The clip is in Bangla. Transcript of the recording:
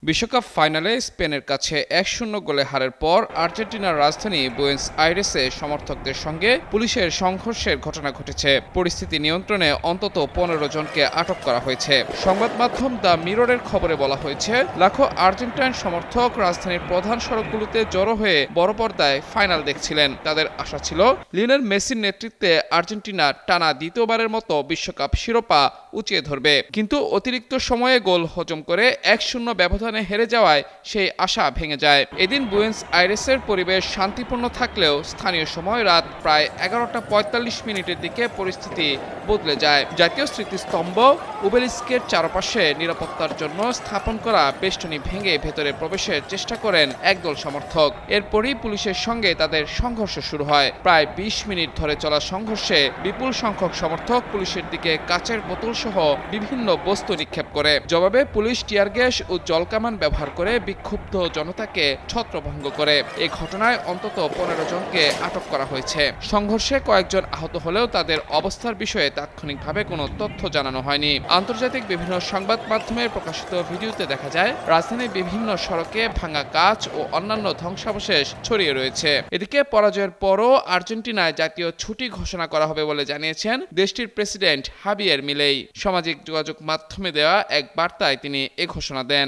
বিশ্বকাপ ফাইনালে স্পেনের কাছে ১-০ গোলে হারের পর আর্জেন্টিনার রাজধানী বুয়েন্স আইরেসে সমর্থকদের সঙ্গে পুলিশের সংঘর্ষের ঘটনা ঘটেছে। পরিস্থিতি নিয়ন্ত্রণে অন্তত ১৫ জনকে আটক করা হয়েছে। সংবাদ মাধ্যম দ্য মিররের খবরে বলা হয়েছে, লাখো আর্জেন্টাইন সমর্থক রাজধানীর প্রধান সড়কগুলোতে জড়ো হয়ে বড় পর্দায় ফাইনাল দেখছিলেন। তাদের আশা ছিল লিওনেল মেসির নেতৃত্বে আর্জেন্টিনা টানা দ্বিতীয়বারের মতো বিশ্বকাপ শিরোপা উঁচিয়ে ধরবে, কিন্তু অতিরিক্ত সময়ে গোল হজম করে ১-০ ব্যবধানে হেরে যাওয়ায় সেই আশা ভেঙে যায়। এদিন বুয়েন্স আইরেসের পরিবেশ শান্তিপূর্ণ থাকলেও স্থানীয় সময় রাত প্রায় ১১:৪৫ দিকে পরিস্থিতি বদলে যায়। জাতীয় স্মৃতিস্তম্ভ ওবেলিস্কের চারপাশে নিরাপত্তার জন্য স্থাপন করা বেষ্টনী ভেঙে ভেতরে প্রবেশের চেষ্টা করেন একদল সমর্থক। এরপরই পুলিশের সঙ্গে তাদের সংঘর্ষ শুরু হয়। প্রায় ২০ মিনিট ধরে চলা সংঘর্ষে বিপুল সংখ্যক সমর্থক পুলিশের দিকে কাচের বোতল সহ বিভিন্ন বস্তু নিক্ষেপ করে। জবাবে পুলিশ টিয়ার গ্যাস ও জলকামান ব্যবহার করে বিক্ষুব্ধ জনতাকে ছত্রভঙ্গ করে। এই ঘটনায় অন্তত ১৫ জনকে আটক করা হয়েছে। সংঘর্ষে কয়েকজন আহত হলেও তাদের অবস্থার বিষয়ে তাৎক্ষণিকভাবে কোনো তথ্য জানানো হয়নি। আন্তর্জাতিক বিভিন্ন সংবাদ মাধ্যমে প্রকাশিত ভিডিওতে দেখা যায়, রাজধানীর বিভিন্ন সড়কে ভাঙা কাচ ও অন্যান্য ধ্বংসাবশেষ ছড়িয়ে রয়েছে। এদিকে পরাজয়ের পরও আর্জেন্টিনায় জাতীয় ছুটি ঘোষণা করা হবে বলে জানিয়েছেন দেশটির প্রেসিডেন্ট হাবিয়ের মিলেই। সামাজিক যোগাযোগ মাধ্যমে দেওয়া এক বার্তায় তিনি এ ঘোষণা দেন।